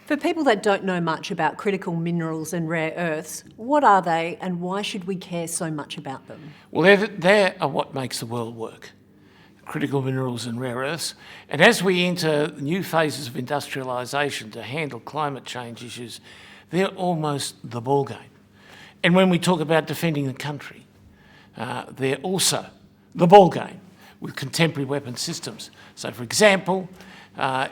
For people that don't know much about critical minerals and rare earths, what are they and why should we care so much about them? Well, they are what makes the world work, critical minerals and rare earths. And as we enter new phases of industrialisation to handle climate change issues, they're almost the ballgame. And when we talk about defending the country, they're also the ballgame with contemporary weapon systems. So, for example,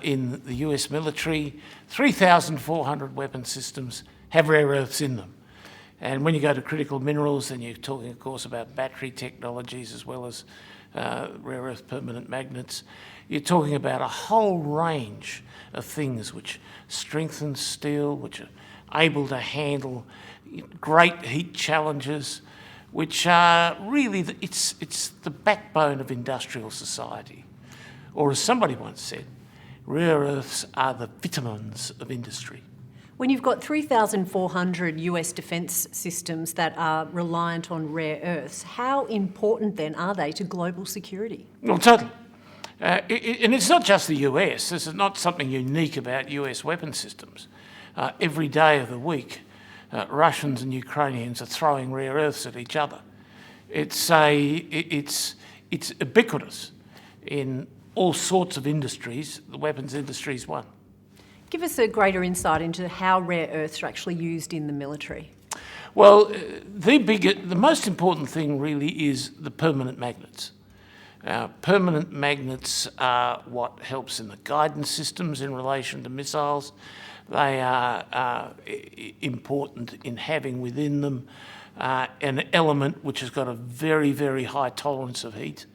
in the US military, 3,400 weapon systems have rare earths in them. And when you go to critical minerals, then you're talking, of course, about battery technologies as well as rare earth permanent magnets. You're talking about a whole range of things which strengthen steel, which are able to handle great heat challenges, which are really, it's the backbone of industrial society. Or as somebody once said, rare earths are the vitamins of industry. When you've got 3,400 US defence systems that are reliant on rare earths, how important then are they to global security? Well, totally. And it's not just the US. This is not something unique about US weapon systems. Every day of the week, Russians and Ukrainians are throwing rare earths at each other. It's ubiquitous in all sorts of industries. The weapons industry is one. Give us a greater insight into how rare earths are actually used in the military. Well, the most important thing really is the permanent magnets. Permanent magnets are what helps in the guidance systems in relation to missiles. They are important in having within them an element which has got a very, very high tolerance of heat.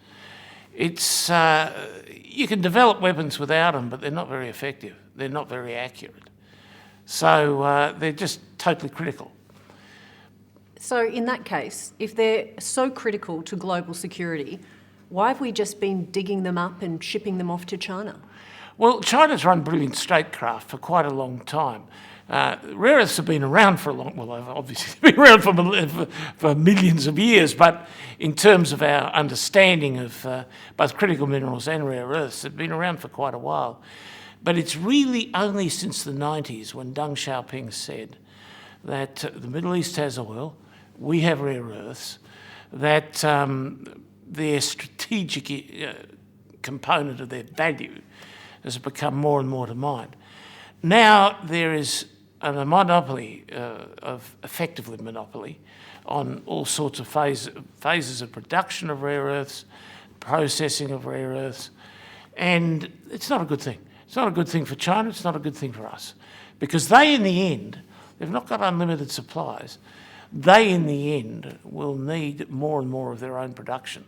You can develop weapons without them, but they're not very effective. They're not very accurate. So they're just totally critical. So in that case, if they're so critical to global security, why have we just been digging them up and shipping them off to China? Well, China's run brilliant statecraft for quite a long time. Rare earths have been around for a long, well, they've obviously been around for millions of years, but in terms of our understanding of both critical minerals and rare earths, they've been around for quite a while. But it's really only since the 90s when Deng Xiaoping said that the Middle East has oil, we have rare earths, that their strategic component of their value has become more and more to mind. Now there is a monopoly, effectively monopoly, on all sorts of phases of production of rare earths, processing of rare earths, and it's not a good thing. It's not a good thing for China, it's not a good thing for us. Because they, in the end, they've not got unlimited supplies. They, in the end, will need more and more of their own production.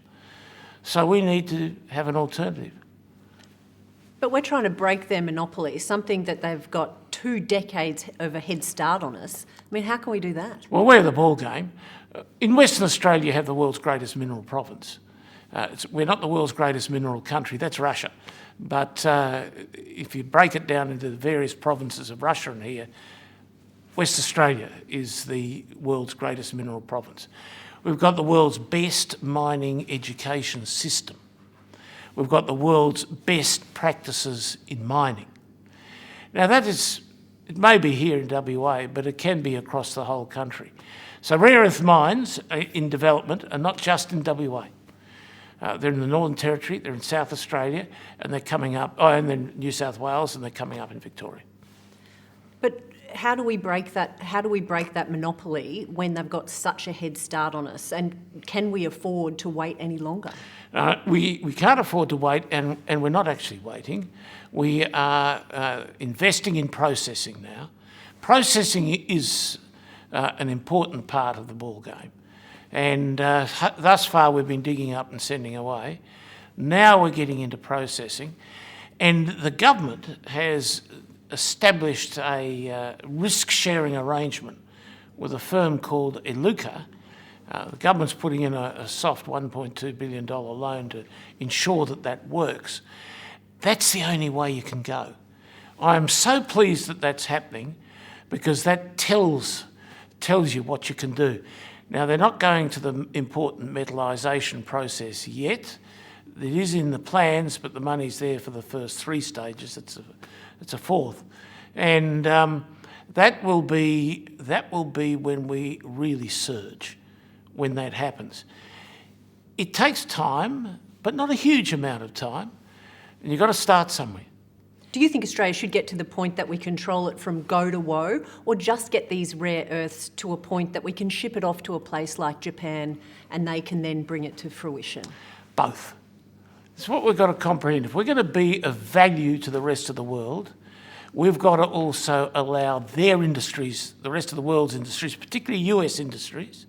So we need to have an alternative. But we're trying to break their monopoly, something that they've got 2 decades of a head start on us. I mean, how can we do that? Well, we're the ball game. In Western Australia, you have the world's greatest mineral province. We're not the world's greatest mineral country, that's Russia. But if you break it down into the various provinces of Russia and here, West Australia is the world's greatest mineral province. We've got the world's best mining education system. We've got the world's best practices in mining. Now it may be here in WA, but it can be across the whole country. So rare earth mines in development are not just in WA. They're in the Northern Territory, they're in South Australia, and they're coming up, and then New South Wales, and they're coming up in Victoria. But how do we break that? How do we break that monopoly when they've got such a head start on us? And can we afford to wait any longer? We can't afford to wait, and we're not actually waiting. We are investing in processing now. Processing is an important part of the ball game. And thus far we've been digging up and sending away. Now we're getting into processing. And the government has established a risk-sharing arrangement with a firm called Iluka. The government's putting in a soft $1.2 billion loan to ensure that that works. That's the only way you can go. I am so pleased that that's happening because that tells you what you can do. Now, they're not going to the important metallisation process yet. It is in the plans, but the money's there for the first 3 stages. It's a fourth. And that will be when we really surge, when that happens. It takes time, but not a huge amount of time, and you've got to start somewhere. Do you think Australia should get to the point that we control it from go to woe, or just get these rare earths to a point that we can ship it off to a place like Japan and they can then bring it to fruition? Both. It's what we've got to comprehend. If we're going to be of value to the rest of the world, we've got to also allow their industries, the rest of the world's industries, particularly US industries,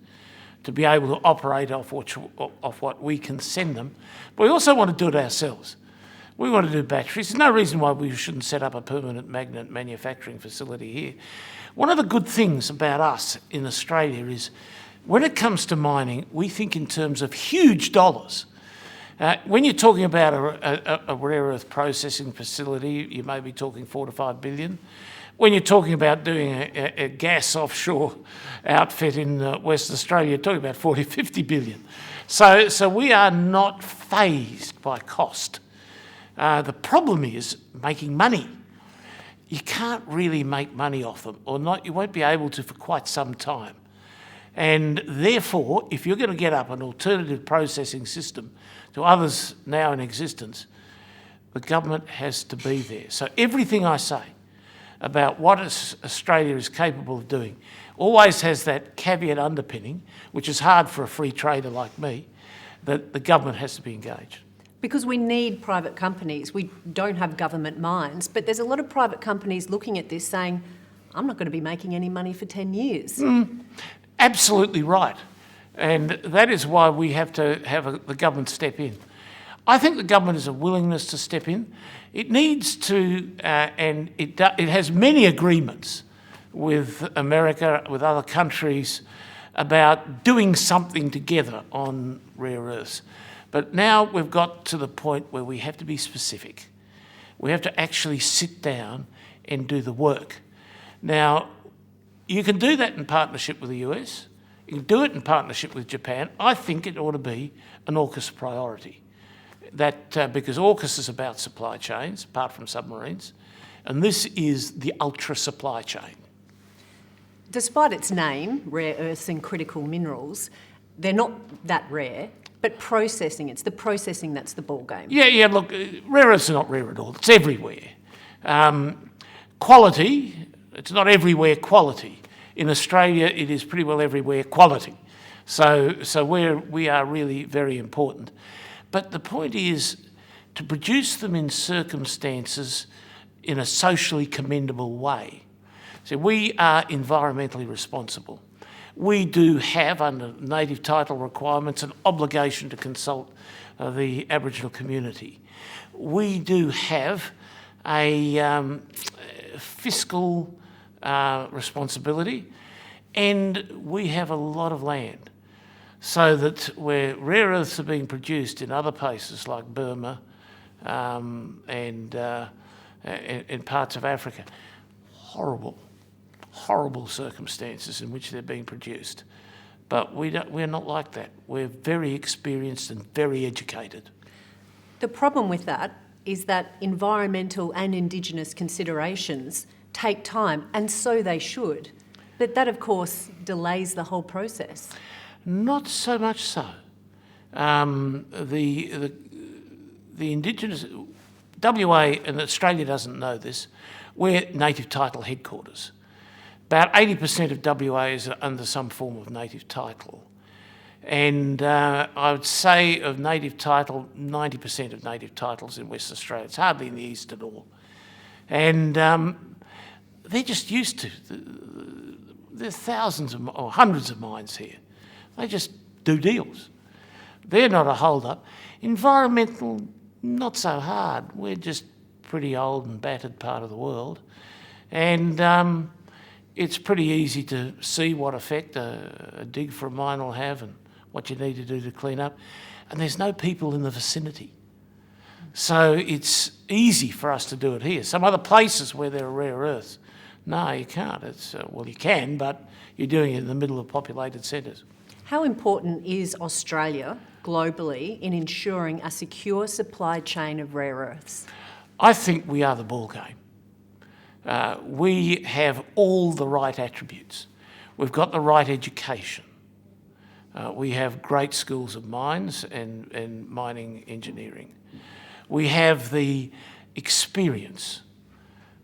to be able to operate off what we can send them. But we also want to do it ourselves. We want to do batteries. There's no reason why we shouldn't set up a permanent magnet manufacturing facility here. One of the good things about us in Australia is when it comes to mining, we think in terms of huge dollars. When you're talking about a rare earth processing facility, you may be talking 4 to 5 billion. When you're talking about doing a gas offshore outfit in Western Australia, you're talking about 40, 50 billion. So we are not fazed by cost. The problem is making money. You can't really make money off them, or not. You won't be able to for quite some time. And therefore, if you're going to get up an alternative processing system to others now in existence, the government has to be there. So everything I say about what Australia is capable of doing always has that caveat underpinning, which is hard for a free trader like me, that the government has to be engaged. Because we need private companies. We don't have government mines, but there's a lot of private companies looking at this saying, I'm not going to be making any money for 10 years. Absolutely right. And that is why we have to have the government step in. I think the government has a willingness to step in. It needs to, and it has many agreements with America, with other countries, about doing something together on rare earths. But now we've got to the point where we have to be specific. We have to actually sit down and do the work. Now, you can do that in partnership with the US. You can do it in partnership with Japan. I think it ought to be an AUKUS priority. Because AUKUS is about supply chains, apart from submarines, and this is the ultra supply chain. Despite its name, rare earths and critical minerals, they're not that rare, but processing, it's the processing that's the ballgame. Yeah, look, rare earths are not rare at all. It's everywhere. Quality, it's not everywhere quality. In Australia, it is pretty well everywhere quality. So we are really very important. But the point is to produce them in circumstances in a socially commendable way. So we are environmentally responsible. We do have, under native title requirements, an obligation to consult the Aboriginal community. We do have a fiscal responsibility, and we have a lot of land. So that where rare earths are being produced in other places like Burma and parts of Africa, horrible circumstances in which they're being produced. But we're not like that. We're very experienced and very educated. The problem with that is that environmental and Indigenous considerations take time, and so they should. But that, of course, delays the whole process. Not so much so. The Indigenous, WA, and Australia doesn't know this, we're native title headquarters. About 80% of WA is under some form of native title. And I would say of native title, 90% of native titles in Western Australia. It's hardly in the east at all. And they're just used to, there's thousands or hundreds of mines here. They just do deals. They're not a hold-up. Environmental, not so hard. We're just pretty old and battered part of the world. And it's pretty easy to see what effect a dig for a mine will have and what you need to do to clean up. And there's no people in the vicinity. So it's easy for us to do it here. Some other places where there are rare earths, no, you can't. Well, you can, but you're doing it in the middle of populated centres. How important is Australia globally in ensuring a secure supply chain of rare earths? I think we are the ball game. We have all the right attributes. We've got the right education. We have great schools of mines and mining engineering. We have the experience.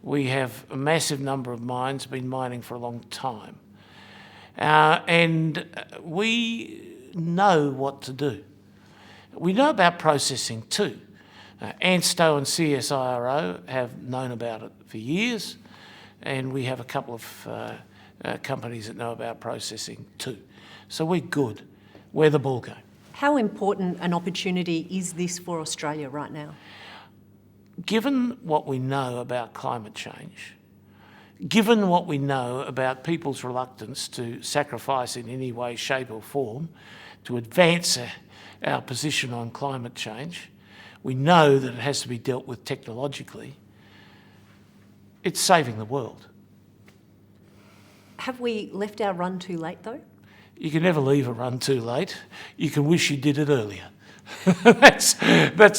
We have a massive number of mines, been mining for a long time. And we know what to do. We know about processing too. ANSTO and CSIRO have known about it for years, and we have a couple of companies that know about processing too. So we're good. We're the ball game. How important an opportunity is this for Australia right now? Given what we know about climate change, given what we know about people's reluctance to sacrifice in any way, shape or form to advance our position on climate change, we know that it has to be dealt with technologically. It's saving the world. Have we left our run too late though? You can never leave a run too late. You can wish you did it earlier. That's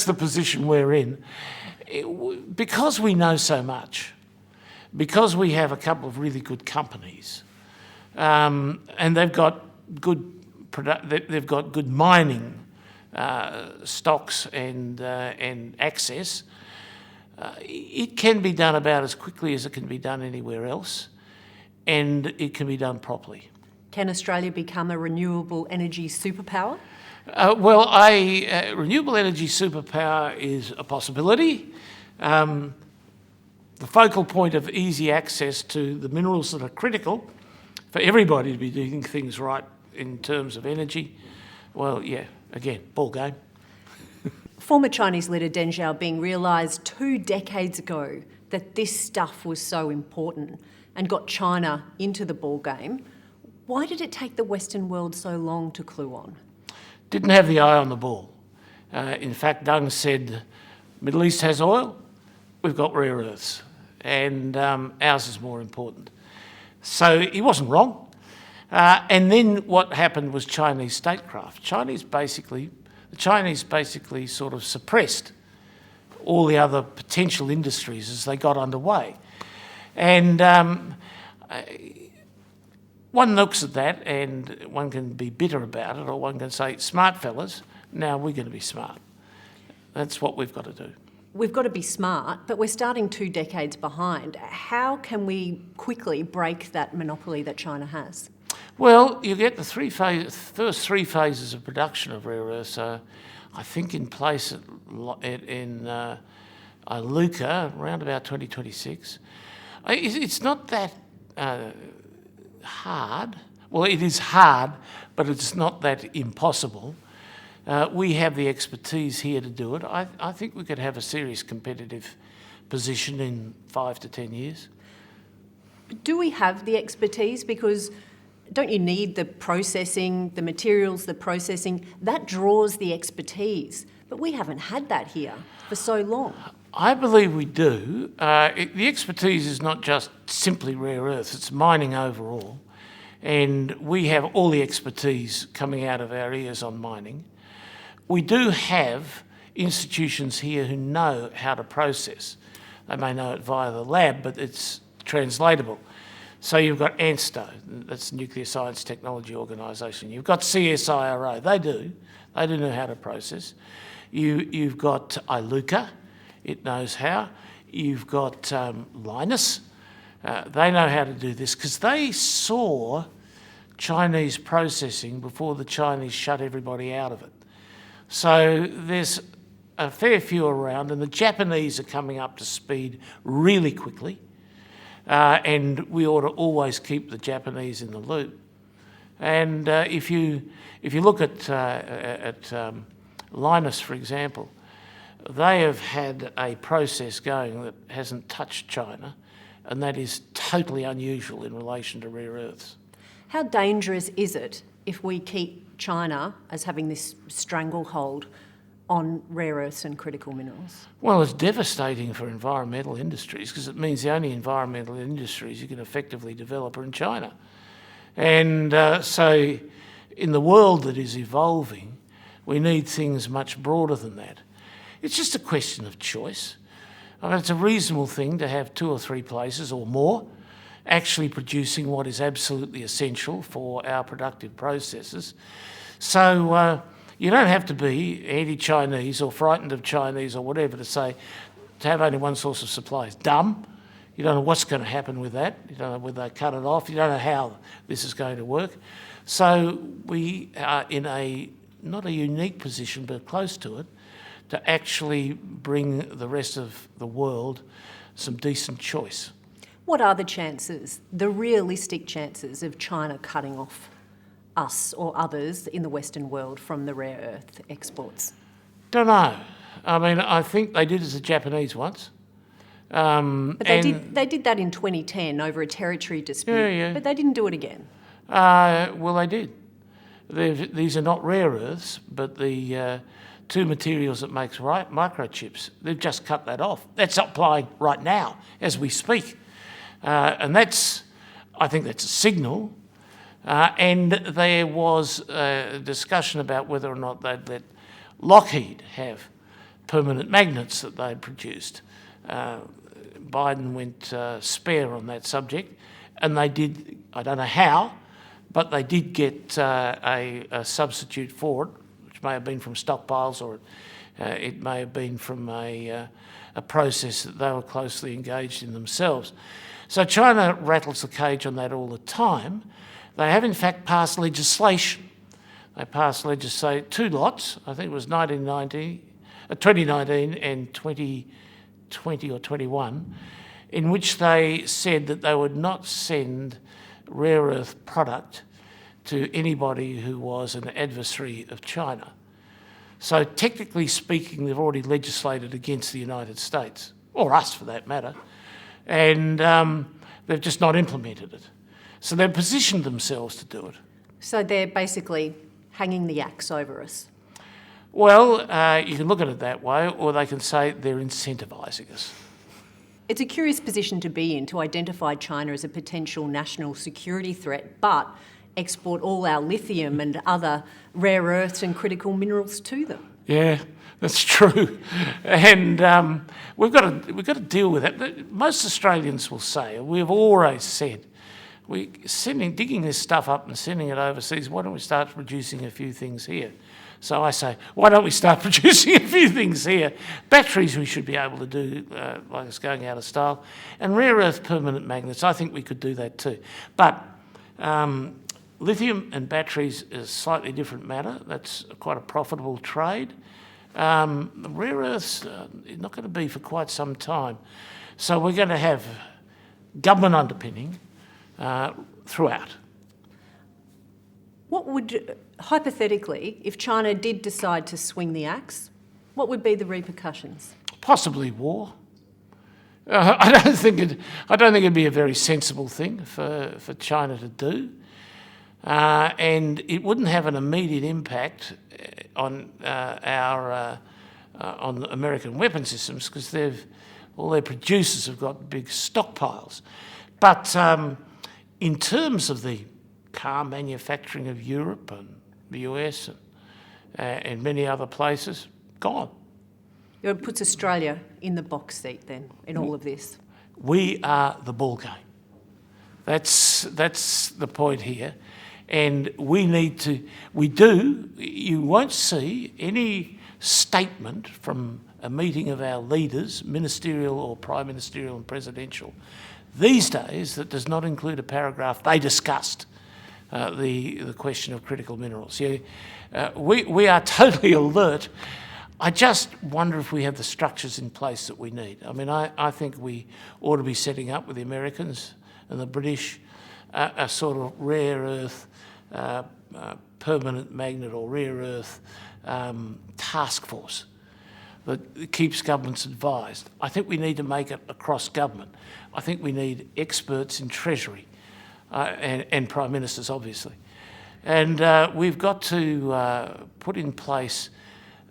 the position we're in. Because we know so much, because we have a couple of really good companies, and they've got good mining stocks and access, it can be done about as quickly as it can be done anywhere else, and it can be done properly. Can Australia become a renewable energy superpower? Renewable energy superpower is a possibility. The focal point of easy access to the minerals that are critical for everybody to be doing things right in terms of energy, well, yeah, again, ball game. Former Chinese leader Deng Xiaoping realised 2 decades ago that this stuff was so important and got China into the ball game. Why did it take the Western world so long to clue on? Didn't have the eye on the ball. In fact, Deng said, Middle East has oil, we've got rare earths, and ours is more important. So he wasn't wrong. And then what happened was Chinese statecraft. The Chinese basically sort of suppressed all the other potential industries as they got underway. And one looks at that and one can be bitter about it, or one can say, smart fellas, now we're going to be smart. That's what we've got to do. We've got to be smart, but we're starting 2 decades behind. How can we quickly break that monopoly that China has? Well, you get the first 3 phases of production of rare earths, I think in place in Iluka around about 2026. It's not that hard. Well, it is hard, but it's not that impossible. We have the expertise here to do it. I think we could have a serious competitive position in 5 to 10 years. Do we have the expertise? Because don't you need the processing, the materials, the processing? That draws the expertise. But we haven't had that here for so long. I believe we do. The expertise is not just simply rare earths, it's mining overall. And we have all the expertise coming out of our ears on mining. We do have institutions here who know how to process. They may know it via the lab, but it's translatable. So you've got ANSTO, that's the Nuclear Science Technology Organisation. You've got CSIRO, they do know how to process. You've got Iluka, it knows how. You've got Linus, they know how to do this because they saw Chinese processing before the Chinese shut everybody out of it. So there's a fair few around, and the Japanese are coming up to speed really quickly, and we ought to always keep the Japanese in the loop. And if you look at Linus, for example, they have had a process going that hasn't touched China, and that is totally unusual in relation to rare earths. How dangerous is it if we keep China as having this stranglehold on rare earths and critical minerals? Well, it's devastating for environmental industries because it means the only environmental industries you can effectively develop are in China. And so in the world that is evolving, we need things much broader than that. It's just a question of choice. I mean, it's a reasonable thing to have 2 or 3 places or more actually producing what is absolutely essential for our productive processes. So you don't have to be anti-Chinese or frightened of Chinese or whatever to have only one source of supply is dumb. You don't know what's going to happen with that. You don't know whether they cut it off. You don't know how this is going to work. So we are in not a unique position, but close to it, to actually bring the rest of the world some decent choice. What are the chances, the realistic chances of China cutting off us or others in the Western world from the rare earth exports? Don't know. I mean, I think they did as the Japanese once. But they did that in 2010 over a territory dispute, Yeah. but they didn't do it again. Well, they did. These are not rare earths, but the 2 materials that makes microchips. They've just cut that off. That's applying right now as we speak. And I think that's a signal. And there was a discussion about whether or not they'd let Lockheed have permanent magnets that they'd produced. Biden went spare on that subject, and they did, I don't know how, but they did get a substitute for it, which may have been from stockpiles or it may have been from a process that they were closely engaged in themselves. So China rattles the cage on that all the time. They have in fact passed legislation. They passed legislation, 2 lots, I think it was 2019 and 2020 or 21, in which they said that they would not send rare earth product to anybody who was an adversary of China. So technically speaking, they've already legislated against the United States, or us for that matter, and they've just not implemented it. So they've positioned themselves to do it. So they're basically hanging the axe over us. Well, you can look at it that way, or they can say they're incentivising us. It's a curious position to be in, to identify China as a potential national security threat, but export all our lithium and other rare earths and critical minerals to them. Yeah, that's true. And we've got to deal with it. Most Australians will say, we've always said, we're digging this stuff up and sending it overseas. Why don't we start producing a few things here? So I say, why don't we start producing a few things here? Batteries we should be able to do, like it's going out of style. And rare earth permanent magnets, I think we could do that too. But lithium and batteries is a slightly different matter. That's quite a profitable trade. The rare earths is not going to be for quite some time. So we're going to have government underpinning throughout. What would, hypothetically, if China did decide to swing the axe, what would be the repercussions? Possibly war. I don't think it'd be a very sensible thing for China to do, and it wouldn't have an immediate impact on on American weapon systems because all their producers have got big stockpiles. But in terms of the car manufacturing of Europe and the US and many other places, gone. It puts Australia in the box seat then, in all of this. We are the ball game. That's the point here. And you won't see any statement from a meeting of our leaders, ministerial or prime ministerial and presidential, these days that does not include a paragraph they discussed the question of critical minerals. We are totally alert. I just wonder if we have the structures in place that we need. I mean, I think we ought to be setting up with the Americans and the British a sort of rare earth permanent magnet or rare earth task force that keeps governments advised. I think we need to make it across government. I think we need experts in Treasury and Prime Ministers, obviously. And we've got to put in place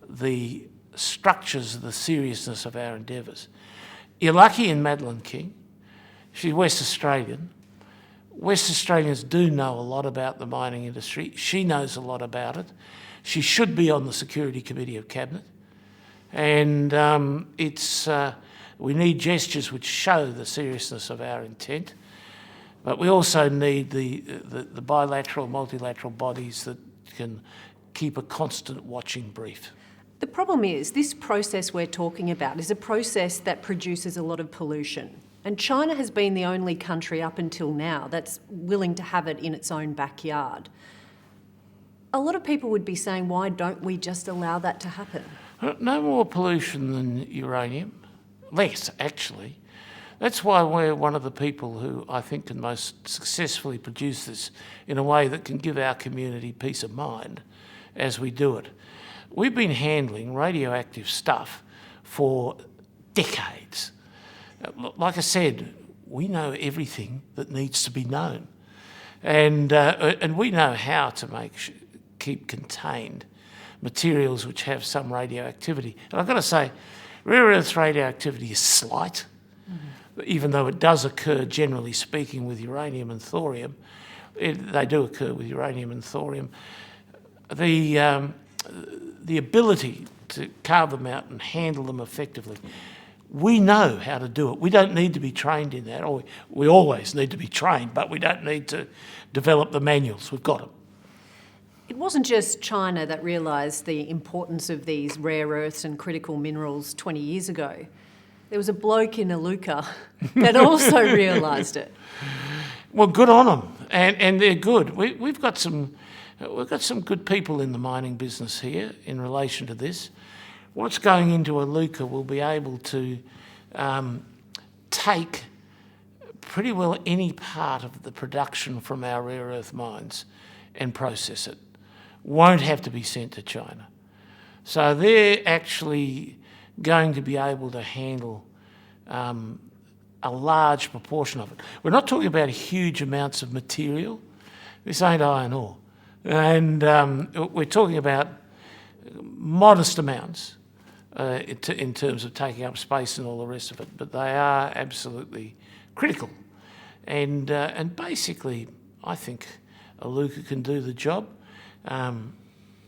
the structures of the seriousness of our endeavours. You're lucky in Madeleine King. She's West Australian. West Australians do know a lot about the mining industry. She knows a lot about it. She should be on the Security Committee of Cabinet. And it's We need gestures which show the seriousness of our intent, but we also need the bilateral, multilateral bodies that can keep a constant watching brief. The problem is, this process we're talking about is a process that produces a lot of pollution. And China has been the only country up until now that's willing to have it in its own backyard. A lot of people would be saying, why don't we just allow that to happen? No more pollution than uranium. Less, actually. That's why we're one of the people who I think can most successfully produce this in a way that can give our community peace of mind as we do it. We've been handling radioactive stuff for decades. Like I said, we know everything that needs to be known. And we know how to keep contained materials which have some radioactivity. And I've got to say, rare earths radioactivity is slight, even though it does occur, generally speaking, with uranium and thorium. They do occur with uranium and thorium. The ability to carve them out and handle them effectively, we know how to do it. We don't need to be trained in that. Or we always need to be trained, but we don't need to develop the manuals. We've got them. It wasn't just China that realised the importance of these rare earths and critical minerals 20 years ago. There was a bloke in Iluka that also realised it. Well, good on them, and they're good. We've got some good people in the mining business here in relation to this. What's going into Iluka will be able to take pretty well any part of the production from our rare earth mines and process it. Won't have to be sent to China. So they're actually going to be able to handle a large proportion of it. We're not talking about huge amounts of material. This ain't iron ore. And we're talking about modest amounts in terms of taking up space and all the rest of it, but they are absolutely critical. And basically, I think Iluka can do the job.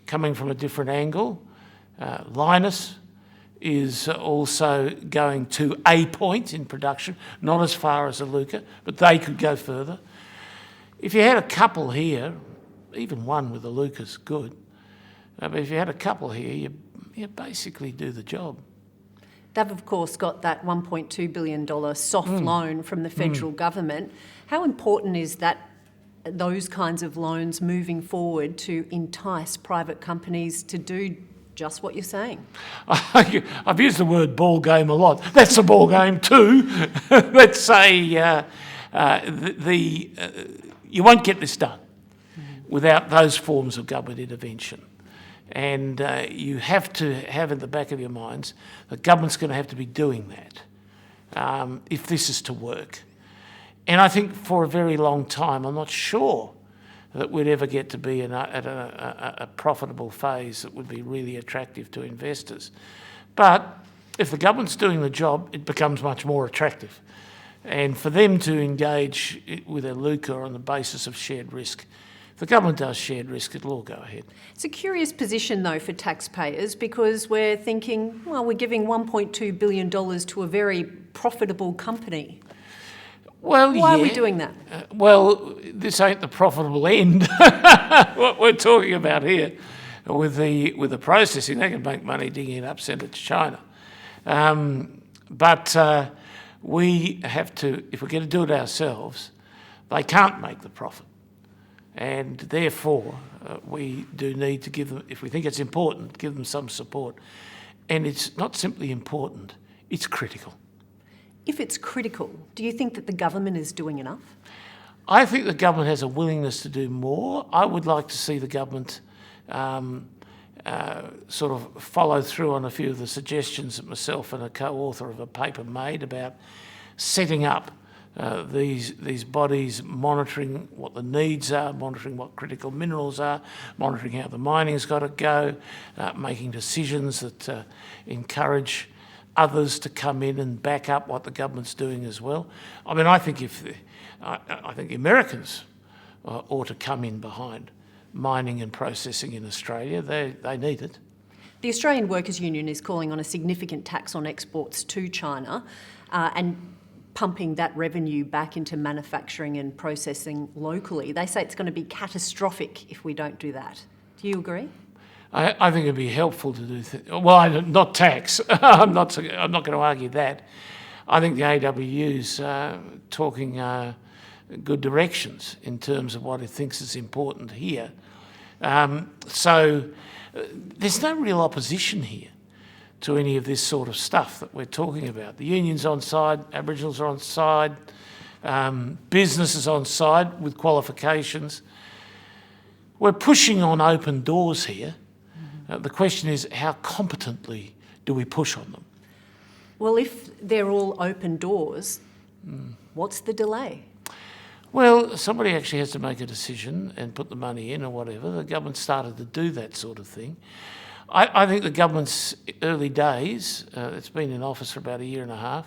Coming from a different angle, Lynas is also going to a point in production, not as far as Iluka, but they could go further. If you had a couple here, even one with Iluka's good, but if you had a couple here, you basically do the job. They've, of course, got that $1.2 billion soft loan from the federal government. How important is that, those kinds of loans moving forward to entice private companies to do just what you're saying? I've used the word ball game a lot. That's a ball game too. Let's say you won't get this done without those forms of government intervention. And you have to have in the back of your minds that government's going to have to be doing that if this is to work. And I think for a very long time, I'm not sure that we'd ever get to be at a profitable phase that would be really attractive to investors. But if the government's doing the job, it becomes much more attractive. And for them to engage with Iluka on the basis of shared risk, if the government does shared risk, it'll all go ahead. It's a curious position, though, for taxpayers, because we're thinking, well, we're giving $1.2 billion to a very profitable company. Well, Why are we doing that? Well, this ain't the profitable end. What we're talking about here with the processing, they can make money digging it up, send it to China. But we have to, if we're going to do it ourselves, they can't make the profit. And therefore, we do need to give them, if we think it's important, give them some support. And it's not simply important, it's critical. If it's critical, do you think that the government is doing enough? I think the government has a willingness to do more. I would like to see the government sort of follow through on a few of the suggestions that myself and a co-author of a paper made about setting up these bodies, monitoring what the needs are, monitoring what critical minerals are, monitoring how the mining's got to go, making decisions that encourage others to come in and back up what the government's doing as well. I mean, I think I think the Americans ought to come in behind mining and processing in Australia. They need it. The Australian Workers' Union is calling on a significant tax on exports to China and pumping that revenue back into manufacturing and processing locally. They say it's going to be catastrophic if we don't do that. Do you agree? I think it'd be helpful to do well, not tax. I'm not going to argue that. I think the AWU's talking good directions in terms of what it thinks is important here. So there's no real opposition here to any of this sort of stuff that we're talking about. The union's on side, Aboriginals are on side, business is on side with qualifications. We're pushing on open doors here. The question is, how competently do we push on them? Well, if they're all open doors, what's the delay? Well, somebody actually has to make a decision and put the money in or whatever. The government started to do that sort of thing. I think the government's early days, it's been in office for about a year and a half.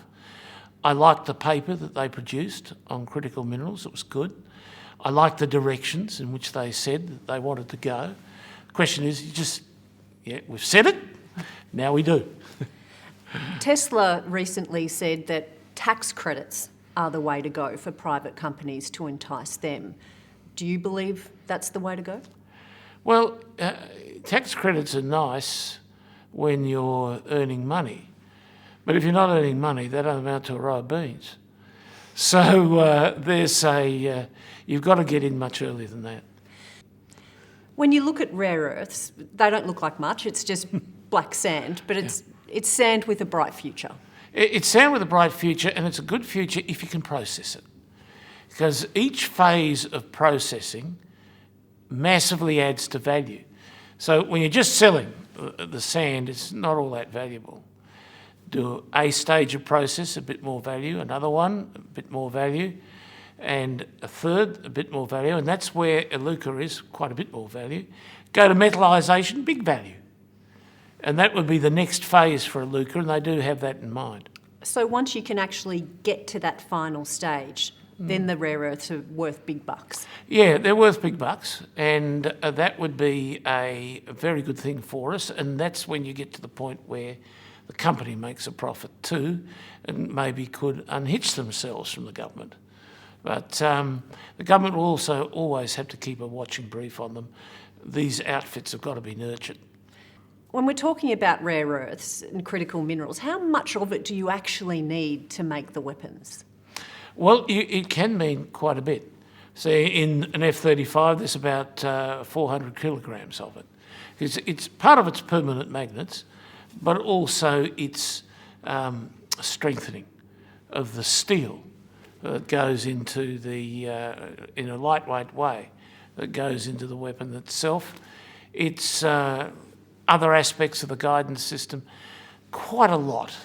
I liked the paper that they produced on critical minerals. It was good. I liked the directions in which they said that they wanted to go. The question is, we've said it, now we do. Tesla recently said that tax credits are the way to go for private companies to entice them. Do you believe that's the way to go? Well, tax credits are nice when you're earning money. But if you're not earning money, they don't amount to a row of beans. So you've got to get in much earlier than that. When you look at rare earths, they don't look like much. It's just black sand, but it's sand with a bright future. It's sand with a bright future, and it's a good future if you can process it. Because each phase of processing massively adds to value. So when you're just selling the sand, it's not all that valuable. Do a stage of process, a bit more value, another one, a bit more value, and a third, a bit more value, and that's where Iluka is, quite a bit more value. Go to metallisation, big value. And that would be the next phase for Iluka, and they do have that in mind. So once you can actually get to that final stage, then the rare earths are worth big bucks. Yeah, they're worth big bucks, and that would be a very good thing for us, and that's when you get to the point where the company makes a profit too, and maybe could unhitch themselves from the government. But the government will also always have to keep a watching brief on them. These outfits have got to be nurtured. When we're talking about rare earths and critical minerals, how much of it do you actually need to make the weapons? Well, it can mean quite a bit. So in an F-35, there's about 400 kilograms of it. It's part of its permanent magnets, but also its strengthening of the steel that goes into in a lightweight way, that goes into the weapon itself. It's other aspects of the guidance system, quite a lot.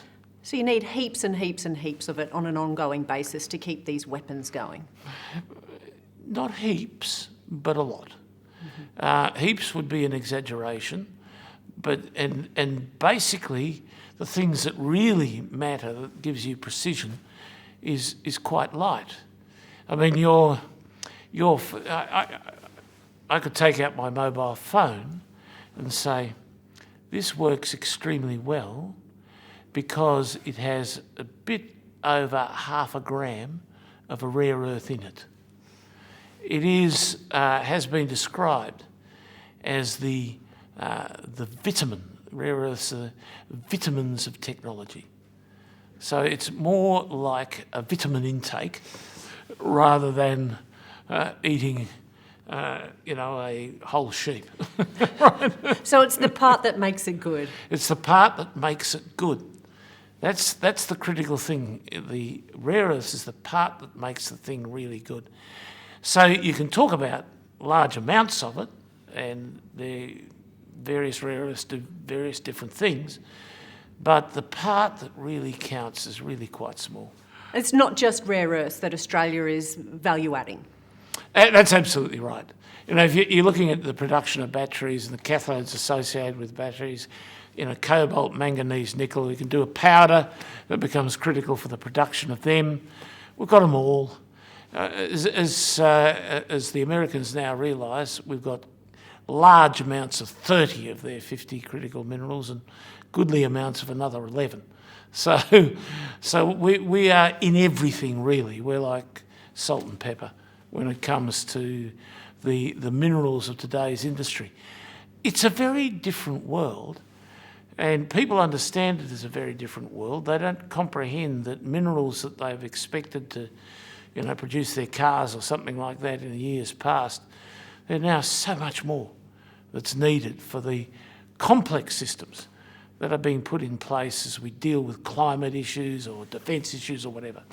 So you need heaps and heaps and heaps of it on an ongoing basis to keep these weapons going? Not heaps, but a lot. Heaps would be an exaggeration, but and basically the things that really matter, that gives you precision, is quite light. I mean, I could take out my mobile phone and say, this works extremely well because it has a bit over 0.5 gram of a rare earth in it. It has been described as the vitamin. Rare earths are vitamins of technology. So it's more like a vitamin intake rather than eating a whole sheep. Right? So it's the part that makes it good. It's the part that makes it good. That's the critical thing. The rare earths is the part that makes the thing really good. So you can talk about large amounts of it, and the various rare earths do various different things, but the part that really counts is really quite small. It's not just rare earths that Australia is value adding. That's absolutely right. If you're looking at the production of batteries and the cathodes associated with batteries, cobalt, manganese, nickel, we can do a powder that becomes critical for the production of them. We've got them all. As the Americans now realise, we've got large amounts of 30 of their 50 critical minerals and goodly amounts of another 11. So we are in everything, really. We're like salt and pepper when it comes to the minerals of today's industry. It's a very different world, and people understand it as a very different world. They don't comprehend that minerals that they've expected to, produce their cars or something like that in the years past, there's now so much more that's needed for the complex systems that are being put in place as we deal with climate issues or defence issues or whatever.